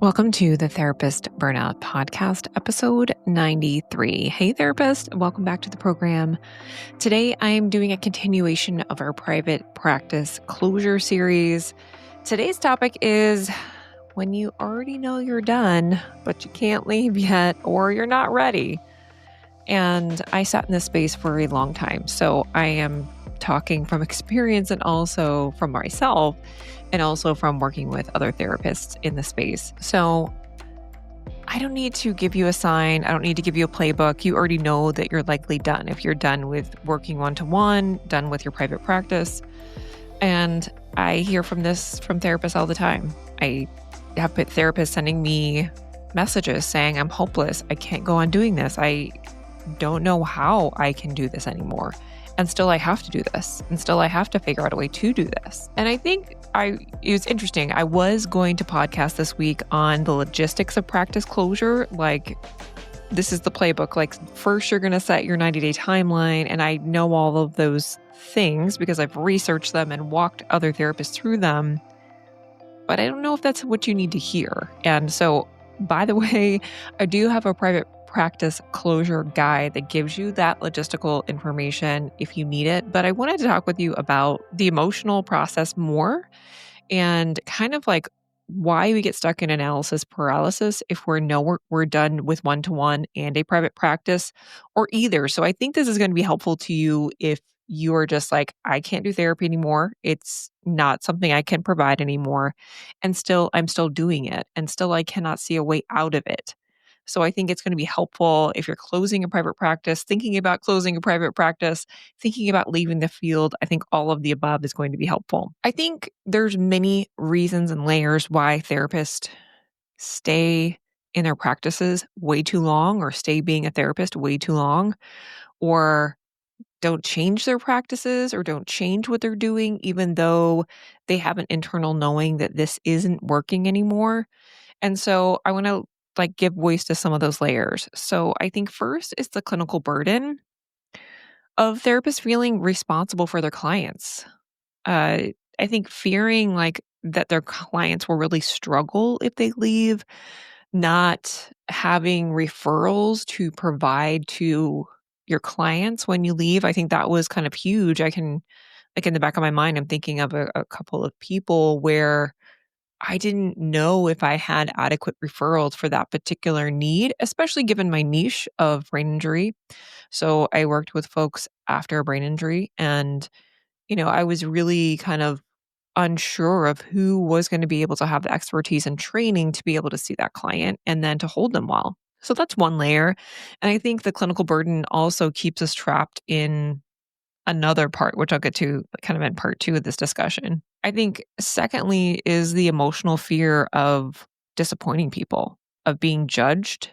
Welcome to the Therapist Burnout Podcast, episode 93. Hey, therapist, welcome back to the program. Today, I'm doing a continuation of our private practice closure series. Today's topic is when you already know you're done, but you can't leave yet, or you're not ready. And I sat in this space for a long time, so I am talking from experience and also from myself, and also from working with other therapists in the space. So I don't need to give you a sign. I don't need to give you a playbook. You already know that you're likely done. If you're done with working one-to-one, done with your private practice. And I hear from therapists all the time. I have therapists sending me messages saying, I'm hopeless. I can't go on doing this. I don't know how I can do this anymore. And still I have to do this. And still I have to figure out a way to do this. And I think it was interesting. I was going to podcast this week on the logistics of practice closure. Like, this is the playbook. Like, first you're going to set your 90-day timeline. And I know all of those things because I've researched them and walked other therapists through them. But I don't know if that's what you need to hear. And so, by the way, I do have a private practice closure guide that gives you that logistical information if you need it. But I wanted to talk with you about the emotional process more and kind of like why we get stuck in analysis paralysis if we're done with one-to-one and a private practice or either. So I think this is going to be helpful to you if you're just like, I can't do therapy anymore. It's not something I can provide anymore. And still, I'm still doing it. And still, I cannot see a way out of it. So I think it's going to be helpful if you're closing a private practice, thinking about closing a private practice, thinking about leaving the field. I think all of the above is going to be helpful. I think there's many reasons and layers why therapists stay in their practices way too long or stay being a therapist way too long or don't change their practices or don't change what they're doing, even though they have an internal knowing that this isn't working anymore. And so I want to give voice to some of those layers. So I think first is the clinical burden of therapists feeling responsible for their clients. I think fearing that their clients will really struggle if they leave, not having referrals to provide to your clients when you leave. I think that was kind of huge. I can, in the back of my mind, I'm thinking of a couple of people where I didn't know if I had adequate referrals for that particular need, especially given my niche of brain injury. So I worked with folks after a brain injury and, I was really kind of unsure of who was going to be able to have the expertise and training to be able to see that client and then to hold them well. So that's one layer. And I think the clinical burden also keeps us trapped in another part, which I'll get to kind of in part two of this discussion. I think secondly is the emotional fear of disappointing people, of being judged,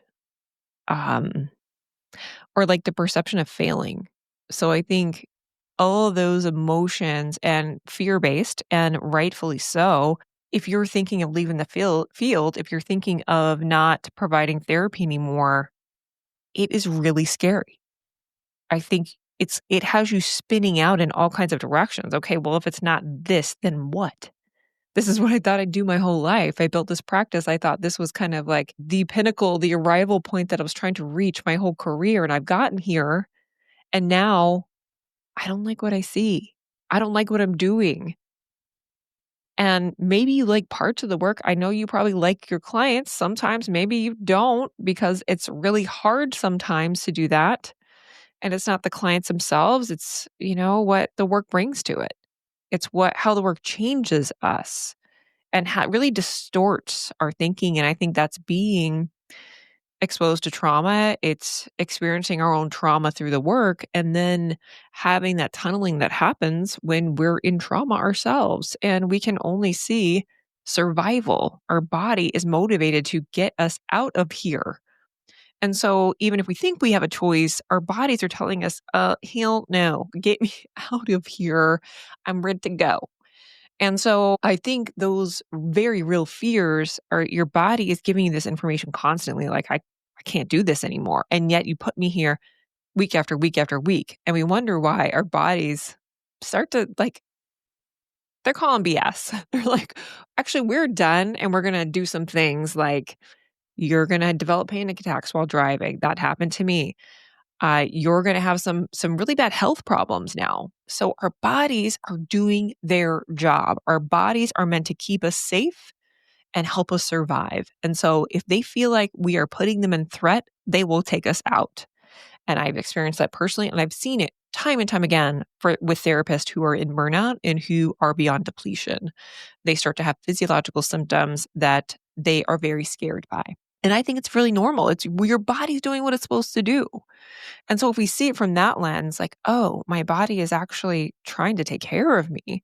um, or the perception of failing. So I think all of those emotions and fear-based, and rightfully so, if you're thinking of leaving the field, if you're thinking of not providing therapy anymore, it is really scary. I think it has you spinning out in all kinds of directions. Okay, well, if it's not this, then what? This is what I thought I'd do my whole life. I built this practice. I thought this was kind of like the pinnacle, the arrival point that I was trying to reach my whole career. And I've gotten here. And now I don't like what I see. I don't like what I'm doing. And maybe you like parts of the work. I know you probably like your clients. Sometimes maybe you don't because it's really hard sometimes to do that. And it's not the clients themselves. It's, what the work brings to it. It's how the work changes us and how it really distorts our thinking. And I think that's being exposed to trauma. It's experiencing our own trauma through the work and then having that tunneling that happens when we're in trauma ourselves. And we can only see survival. Our body is motivated to get us out of here. And so even if we think we have a choice, our bodies are telling us, hell no, get me out of here. I'm ready to go. And so I think those very real fears are your body is giving you this information constantly, like, I can't do this anymore. And yet you put me here week after week after week. And we wonder why our bodies start to they're calling BS. They're like, actually, we're done and we're going to do some things like you're going to develop panic attacks while driving. That happened to me. You're going to have some really bad health problems now. So our bodies are doing their job. Our bodies are meant to keep us safe and help us survive. And so if they feel like we are putting them in threat, they will take us out. And I've experienced that personally, and I've seen it time and time again with therapists who are in burnout and who are beyond depletion. They start to have physiological symptoms that they are very scared by. And I think it's really normal. It's your body's doing what it's supposed to do. And so if we see it from that lens, like, oh, my body is actually trying to take care of me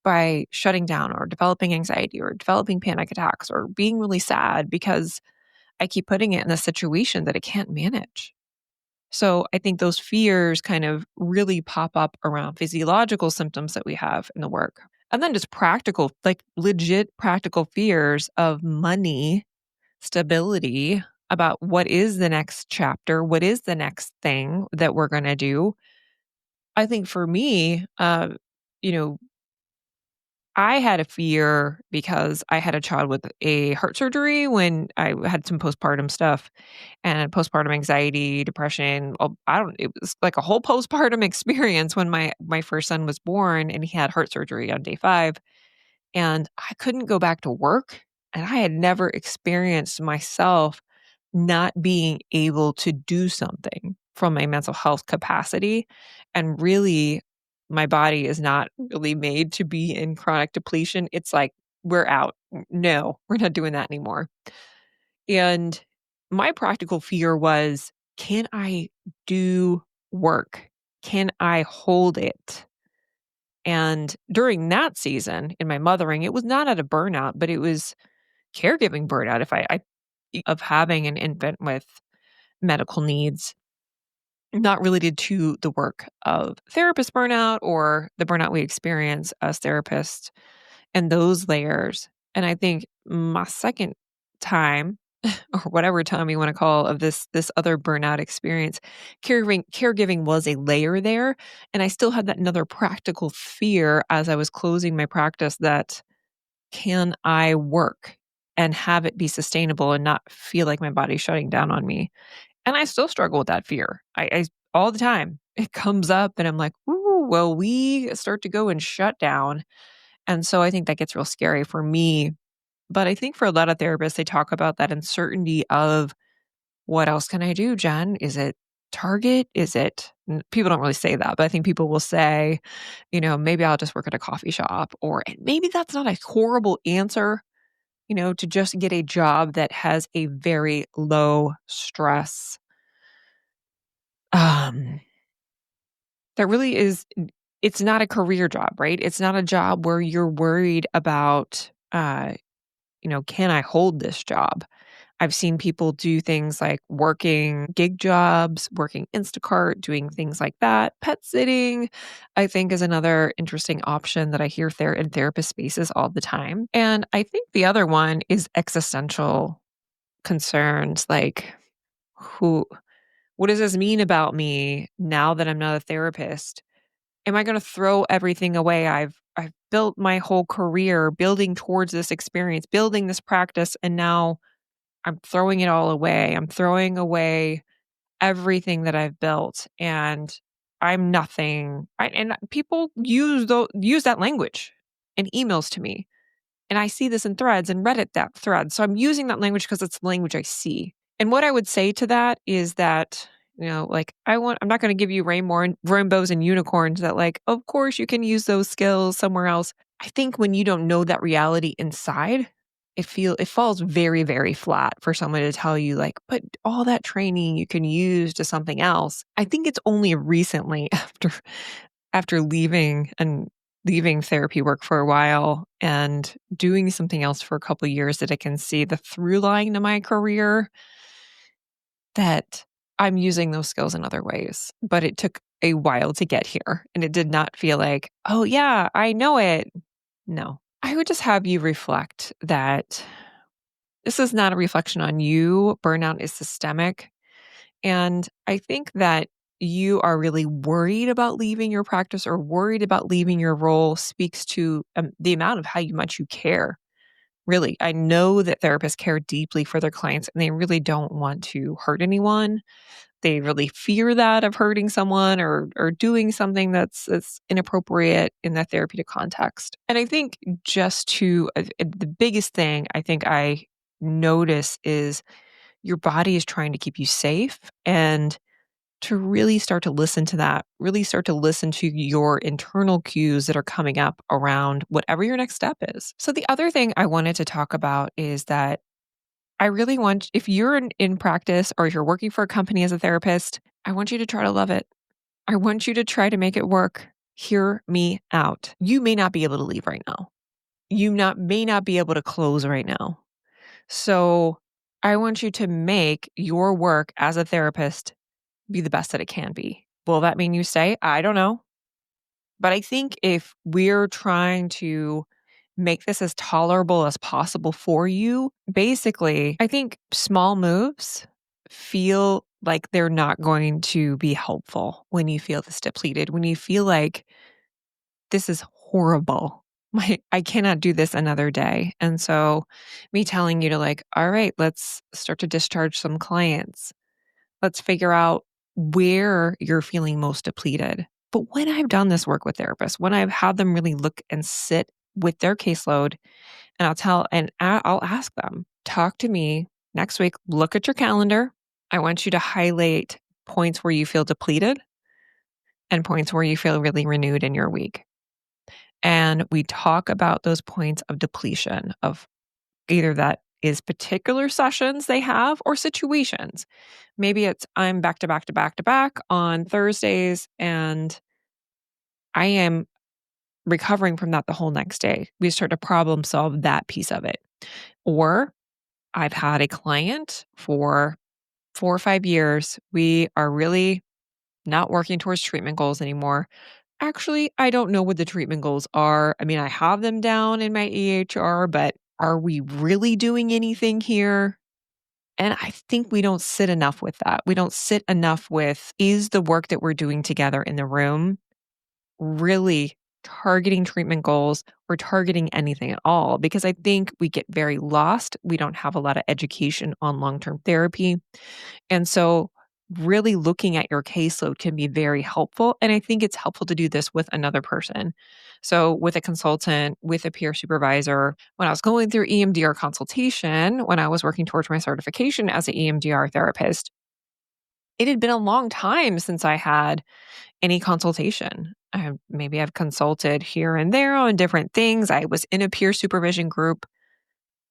by shutting down or developing anxiety or developing panic attacks or being really sad because I keep putting it in a situation that it can't manage. So I think those fears kind of really pop up around physiological symptoms that we have in the work. And then just practical, like legit practical fears of money, stability, about what is the next chapter, what is the next thing that we're going to do. I think for me, you know, I had a fear because I had a child with a heart surgery when I had some postpartum stuff and postpartum anxiety, depression. It was like a whole postpartum experience when my first son was born and he had heart surgery on day 5. And I couldn't go back to work. And I had never experienced myself not being able to do something from a mental health capacity. And really, my body is not really made to be in chronic depletion. It's like, we're out. No, we're not doing that anymore. And my practical fear was, can I do work? Can I hold it? And during that season in my mothering, it was not out of burnout, but it was caregiving burnout. If I of having an infant with medical needs, not related to the work of therapist burnout or the burnout we experience as therapists and those layers. And I think my second time or whatever time you want to call of this other burnout experience, caregiving was a layer there. And I still had that another practical fear as I was closing my practice that can I work and have it be sustainable and not feel like my body's shutting down on me? And I still struggle with that fear. I all the time. It comes up and I'm like, ooh, well, we start to go and shut down. And so I think that gets real scary for me. But I think for a lot of therapists, they talk about that uncertainty of what else can I do, Jen? Is it Target? Is it, people don't really say that, but I think people will say, maybe I'll just work at a coffee shop, or and maybe that's not a horrible answer, to just get a job that has a very low stress. Um, that really is, it's not a career job, right? It's not a job where you're worried about, can I hold this job? I've seen people do things like working gig jobs, working Instacart, doing things like that. Pet sitting, I think, is another interesting option that I hear in therapist spaces all the time. And I think the other one is existential concerns like, who, what does this mean about me now that I'm not a therapist? Am I going to throw everything away? I've built my whole career building towards this experience, building this practice, and now I'm throwing it all away. I'm throwing away everything that I've built, and I'm nothing. And people use that language in emails to me, and I see this in threads and Reddit that thread. So I'm using that language because it's the language I see. And what I would say to that is that, like I'm not going to give you rainbows and unicorns that like, of course you can use those skills somewhere else. I think when you don't know that reality inside, it falls very, very flat for someone to tell you like, but all that training you can use to something else. I think it's only recently after leaving therapy work for a while and doing something else for a couple of years that I can see the through line to my career that I'm using those skills in other ways. But it took a while to get here. And it did not feel like, oh yeah, I know it. No. I would just have you reflect that this is not a reflection on you. Burnout is systemic. And I think that you are really worried about leaving your practice or worried about leaving your role speaks to the amount of how much you care. Really, I know that therapists care deeply for their clients and they really don't want to hurt anyone. They really fear that of hurting someone or doing something that's inappropriate in that therapeutic context. And I think just to the biggest thing I think I notice is your body is trying to keep you safe, and to really start to listen to that, really start to listen to your internal cues that are coming up around whatever your next step is. So the other thing I wanted to talk about is that I really want, if you're in practice or if you're working for a company as a therapist, I want you to try to love it. I want you to try to make it work. Hear me out. You may not be able to leave right now. May not be able to close right now. So I want you to make your work as a therapist be the best that it can be. Will that mean you stay? I don't know. But I think if we're trying to make this as tolerable as possible for you, basically, I think small moves feel like they're not going to be helpful when you feel this depleted, when you feel like this is horrible. I cannot do this another day. And so, me telling you to, like, all right, let's start to discharge some clients. Let's figure out where you're feeling most depleted. But when I've done this work with therapists, when I've had them really look and sit with their caseload, and I'll ask them, talk to me next week, look at your calendar. I want you to highlight points where you feel depleted and points where you feel really renewed in your week. And we talk about those points of depletion, of either that is particular sessions they have or situations. Maybe it's I'm back to back to back to back on Thursdays and I am recovering from that the whole next day. We start to problem solve that piece of it. Or I've had a client for 4 or 5 years. We are really not working towards treatment goals anymore. Actually, I don't know what the treatment goals are. I mean, I have them down in my EHR, but are we really doing anything here? And I think we don't sit enough with that. We don't sit enough with, is the work that we're doing together in the room really targeting treatment goals or targeting anything at all? Because I think we get very lost. We don't have a lot of education on long-term therapy. And so really looking at your caseload can be very helpful. And I think it's helpful to do this with another person. So with a consultant, with a peer supervisor, when I was going through EMDR consultation, when I was working towards my certification as an EMDR therapist, it had been a long time since I had any consultation. Maybe I've consulted here and there on different things. I was in a peer supervision group.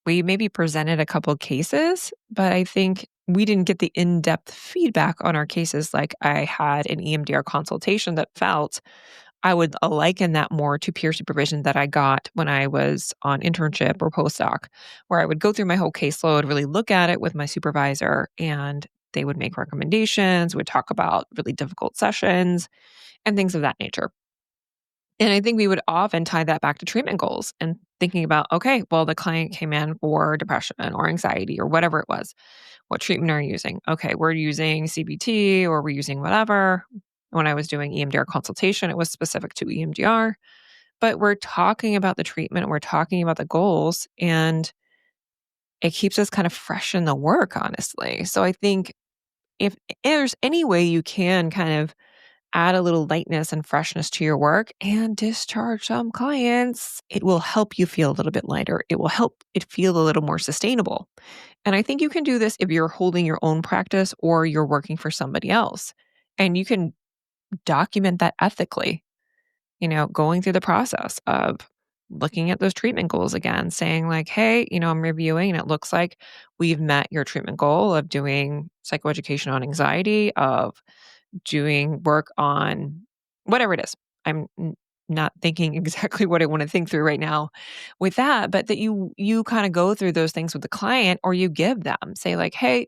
We maybe presented a couple cases, but I think we didn't get the in-depth feedback on our cases like I had an EMDR consultation that felt I would liken that more to peer supervision that I got when I was on internship or postdoc, where I would go through my whole caseload, really look at it with my supervisor, and they would make recommendations, would talk about really difficult sessions and things of that nature. And I think we would often tie that back to treatment goals and thinking about, okay, well, the client came in for depression or anxiety or whatever it was. What treatment are you using? Okay, we're using CBT or we're using whatever. When I was doing EMDR consultation, it was specific to EMDR, but we're talking about the treatment, we're talking about the goals, and it keeps us kind of fresh in the work, honestly. So I think if there's any way you can kind of add a little lightness and freshness to your work and discharge some clients, it will help you feel a little bit lighter. It will help it feel a little more sustainable. And I think you can do this if you're holding your own practice or you're working for somebody else. And you can document that ethically, going through the process of looking at those treatment goals again, saying like, hey, I'm reviewing and it looks like we've met your treatment goal of doing psychoeducation on anxiety, of doing work on whatever it is. Not thinking exactly what I want to think through right now with that, but that you kind of go through those things with the client or you give them, say like, hey,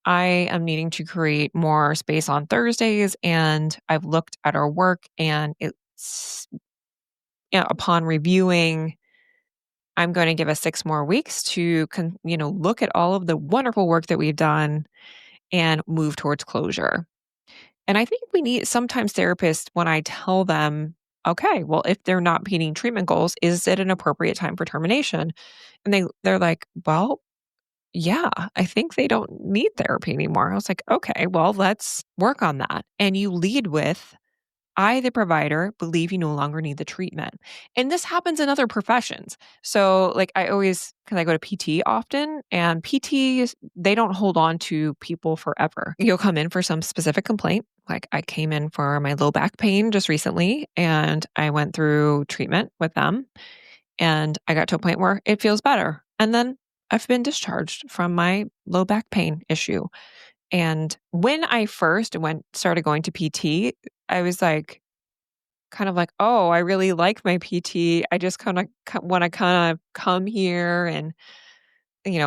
I am needing to create more space on Thursdays and I've looked at our work and it's, upon reviewing, I'm going to give us 6 more weeks to, look at all of the wonderful work that we've done and move towards closure. And I think we need sometimes therapists, when I tell them, okay, well, if they're not meeting treatment goals, is it an appropriate time for termination? And they're like, well, yeah, I think they don't need therapy anymore. I was like, okay, well, let's work on that. And you lead with, I, the provider, believe you no longer need the treatment. And this happens in other professions. So, like, because I go to PT often, and PTs, they don't hold on to people forever. You'll come in for some specific complaint. Like, I came in for my low back pain just recently, and I went through treatment with them, and I got to a point where it feels better. And then I've been discharged from my low back pain issue. And when I first started going to PT, I was like, kind of like, oh, I really like my PT. I just kind of want to kind of come here and,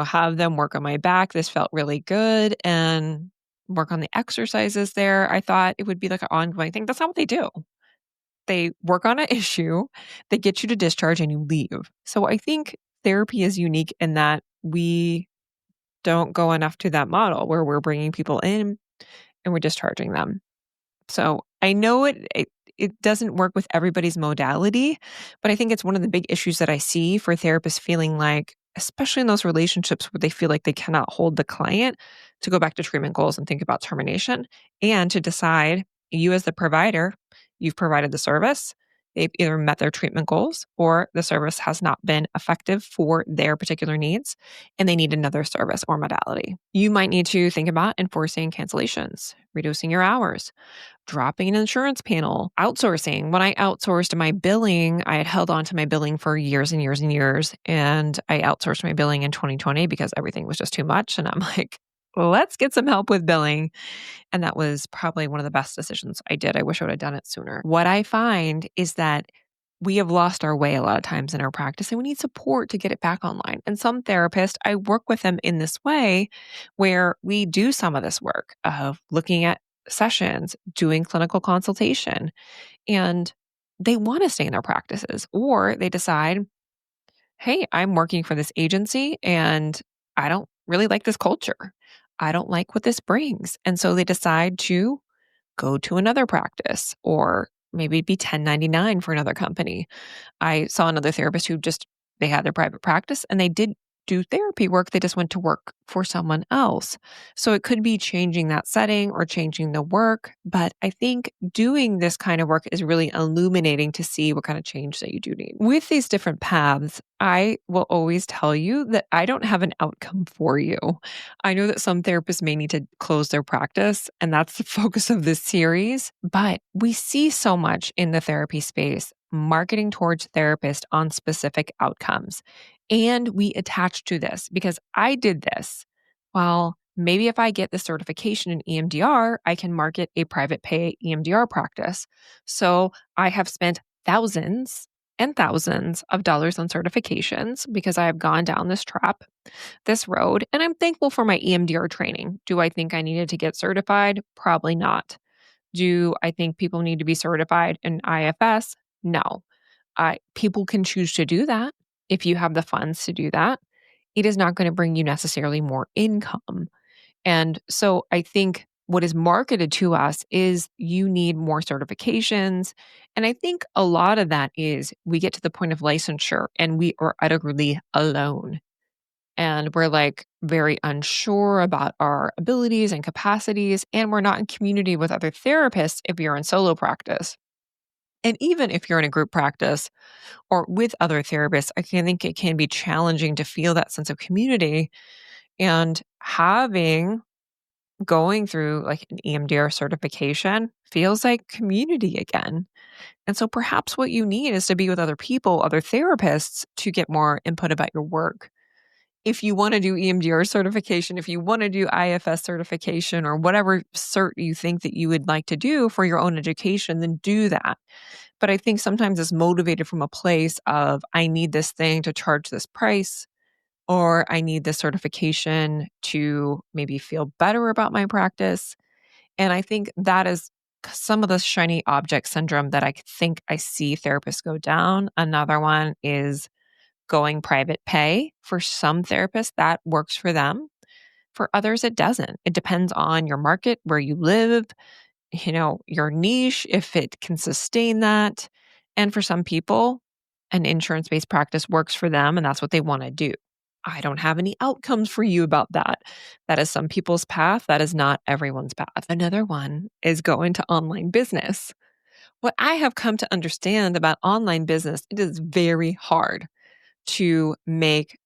have them work on my back. This felt really good and work on the exercises there. I thought it would be like an ongoing thing. That's not what they do. They work on an issue, they get you to discharge, and you leave. So I think therapy is unique in that we don't go enough to that model where we're bringing people in and we're discharging them. So I know it doesn't work with everybody's modality, but I think it's one of the big issues that I see for therapists feeling like, especially in those relationships where they feel like they cannot hold the client, to go back to treatment goals and think about termination, and to decide, you as the provider, you've provided the service. They've either met their treatment goals or the service has not been effective for their particular needs and they need another service or modality. You might need to think about enforcing cancellations, reducing your hours, dropping an insurance panel, outsourcing. When I outsourced my billing, I had held on to my billing for years and years and years. And I outsourced my billing in 2020 because everything was just too much. And I'm like, well, let's get some help with billing. And that was probably one of the best decisions I did. I wish I would have done it sooner. What I find is that we have lost our way a lot of times in our practice and we need support to get it back online. And some therapists, I work with them in this way where we do some of this work of looking at sessions, doing clinical consultation, and they want to stay in their practices, or they decide, hey, I'm working for this agency and I don't really like this culture. I don't like what this brings. And so they decide to go to another practice or maybe be 1099 for another company. I saw another therapist who they had their private practice and they did do therapy work. They just went to work for someone else. So it could be changing that setting or changing the work. But I think doing this kind of work is really illuminating to see what kind of change that you do need. With these different paths, I will always tell you that I don't have an outcome for you. I know that some therapists may need to close their practice, and that's the focus of this series. But we see so much in the therapy space marketing towards therapists on specific outcomes. And we attach to this because I did this. Well, maybe if I get the certification in EMDR, I can market a private pay EMDR practice. So I have spent thousands and thousands of dollars on certifications because I have gone down this road, and I'm thankful for my EMDR training. Do I think I needed to get certified? Probably not. Do I think people need to be certified in IFS? No. People can choose to do that if you have the funds to do that. It is not going to bring you necessarily more income. And so I think what is marketed to us is you need more certifications. And I think a lot of that is we get to the point of licensure and we are utterly alone. And we're like very unsure about our abilities and capacities. And we're not in community with other therapists if you're in solo practice. And even if you're in a group practice or with other therapists, I think it can be challenging to feel that sense of community, and going through like an EMDR certification feels like community again. And so perhaps what you need is to be with other people, other therapists, to get more input about your work. If you want to do EMDR certification, if you want to do IFS certification or whatever cert you think that you would like to do for your own education, then do that. But I think sometimes it's motivated from a place of, I need this thing to charge this price, or I need this certification to maybe feel better about my practice. And I think that is some of the shiny object syndrome that I think I see therapists go down. Another one is going private pay. For some therapists, that works for them. For others, it doesn't. It depends on your market, where you live, your niche, if it can sustain that. And for some people, an insurance-based practice works for them and that's what they want to do. I don't have any outcomes for you about that. That is some people's path. That is not everyone's path. Another one is go into online business. What I have come to understand about online business, it is very hard to make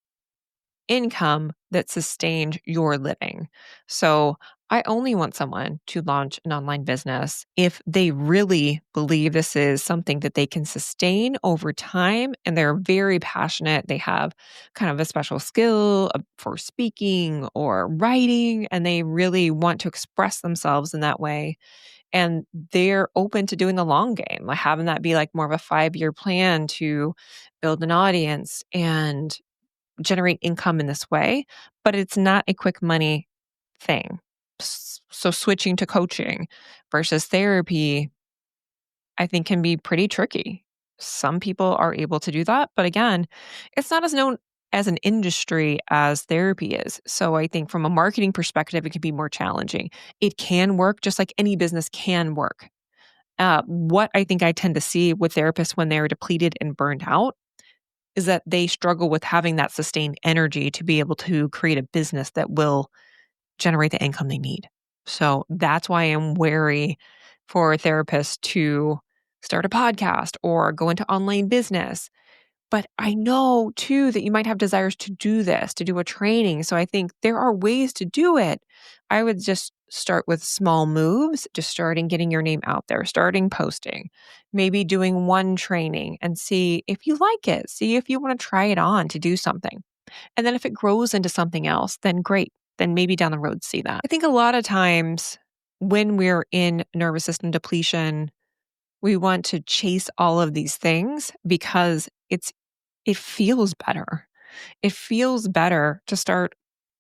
income that sustained your living. So I only want someone to launch an online business if they really believe this is something that they can sustain over time and they're very passionate. They have kind of a special skill for speaking or writing, and they really want to express themselves in that way. And they're open to doing the long game, like having that be like more of a 5-year plan to build an audience and generate income in this way, but it's not a quick money thing. So switching to coaching versus therapy, I think can be pretty tricky. Some people are able to do that, but again, it's not as known as an industry as therapy is. So I think from a marketing perspective, it can be more challenging. It can work just like any business can work. What I think I tend to see with therapists when they're depleted and burned out is that they struggle with having that sustained energy to be able to create a business that will generate the income they need. So that's why I'm wary for therapists to start a podcast or go into online business. But I know too that you might have desires to do this, to do a training. So I think there are ways to do it. I would just start with small moves, just starting getting your name out there, starting posting, maybe doing one training and see if you like it, see if you want to try it on to do something. And then if it grows into something else, then great. Then maybe down the road, see that. I think a lot of times when we're in nervous system depletion, we want to chase all of these things because it feels better. It feels better to start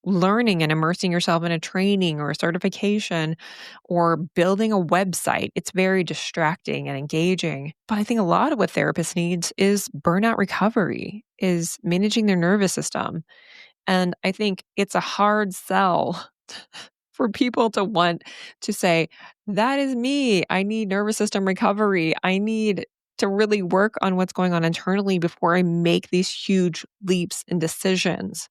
learning and immersing yourself in a training or a certification or building a website. It's very distracting and engaging. But I think a lot of what therapists needs is burnout recovery, is managing their nervous system. And I think it's a hard sell for people to want to say, that is me. I need nervous system recovery. I need to really work on what's going on internally before I make these huge leaps and decisions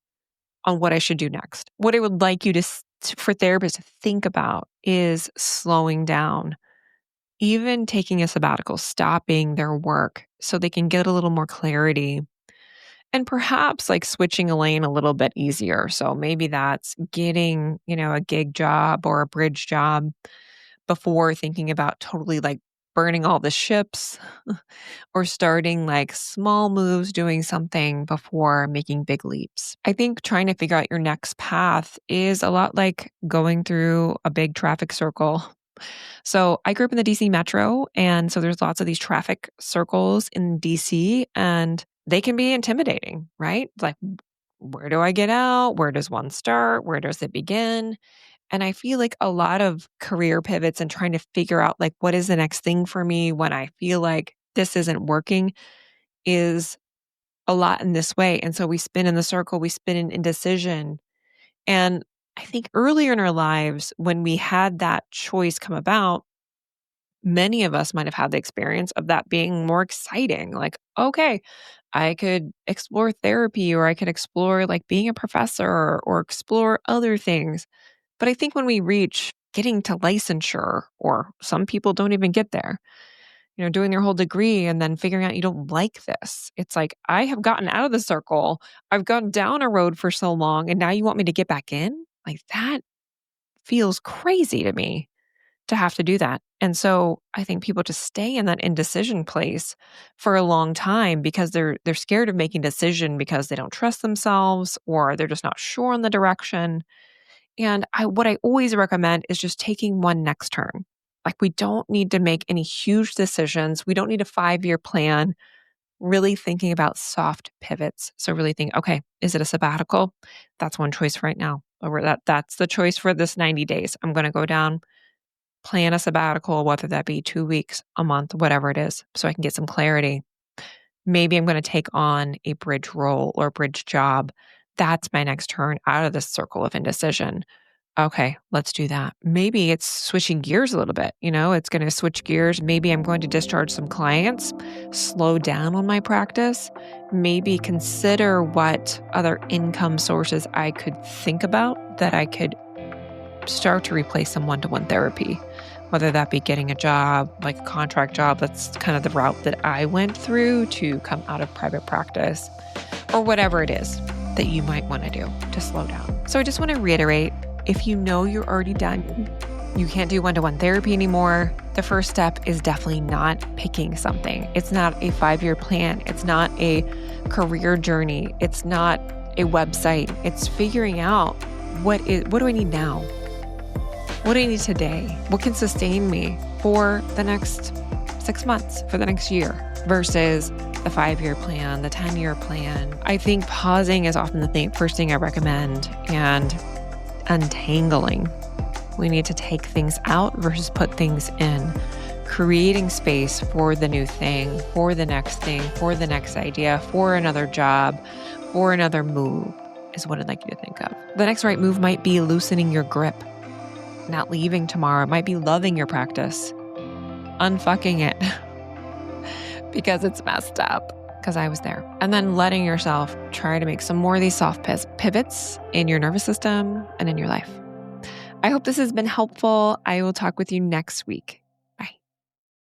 on what I should do next. What I would like you for therapists to think about is slowing down, even taking a sabbatical, stopping their work so they can get a little more clarity and perhaps like switching a lane a little bit easier. So maybe that's getting, a gig job or a bridge job before thinking about totally like burning all the ships or starting like small moves, doing something before making big leaps. I think trying to figure out your next path is a lot like going through a big traffic circle. So I grew up in the DC metro, and so there's lots of these traffic circles in DC, and they can be intimidating, right? Like, where do I get out? Where does one start? Where does it begin? And I feel like a lot of career pivots and trying to figure out like what is the next thing for me when I feel like this isn't working is a lot in this way. And so we spin in the circle, we spin in indecision. And I think earlier in our lives, when we had that choice come about, many of us might have had the experience of that being more exciting. Like, okay, I could explore therapy or I could explore like being a professor or explore other things. But I think when we reach getting to licensure, or some people don't even get there, doing their whole degree and then figuring out you don't like this. It's like, I have gotten out of the circle. I've gone down a road for so long and now you want me to get back in? Like that feels crazy to me to have to do that. And so I think people just stay in that indecision place for a long time because they're scared of making a decision because they don't trust themselves or they're just not sure on the direction. And what I always recommend is just taking one next turn. Like we don't need to make any huge decisions. We don't need a 5-year plan. Really thinking about soft pivots. So really think, okay, is it a sabbatical? That's one choice right now. Or that's the choice for this 90 days. I'm going to go down, plan a sabbatical, whether that be 2 weeks, a month, whatever it is, so I can get some clarity. Maybe I'm going to take on a bridge role or a bridge job. That's my next turn out of this circle of indecision. Okay, let's do that. Maybe it's switching gears a little bit. It's going to switch gears. Maybe I'm going to discharge some clients, slow down on my practice, maybe consider what other income sources I could think about that I could start to replace some one-to-one therapy, whether that be getting a job, like a contract job. That's kind of the route that I went through to come out of private practice, or whatever it is that you might want to do to slow down. So I just want to reiterate, if you know you're already done, you can't do one-to-one therapy anymore, the first step is definitely not picking something. It's not a 5-year plan. It's not a career journey. It's not a website. It's figuring out what do I need now? What do I need today? What can sustain me for the next 6 months, for the next year, versus the 5-year plan, the 10-year plan. I think pausing is often the first thing I recommend, and untangling. We need to take things out versus put things in. Creating space for the new thing, for the next thing, for the next idea, for another job, for another move is what I'd like you to think of. The next right move might be loosening your grip, not leaving tomorrow. It might be loving your practice, unfucking it because it's messed up, because I was there. And then letting yourself try to make some more of these soft pivots in your nervous system and in your life. I hope this has been helpful. I will talk with you next week.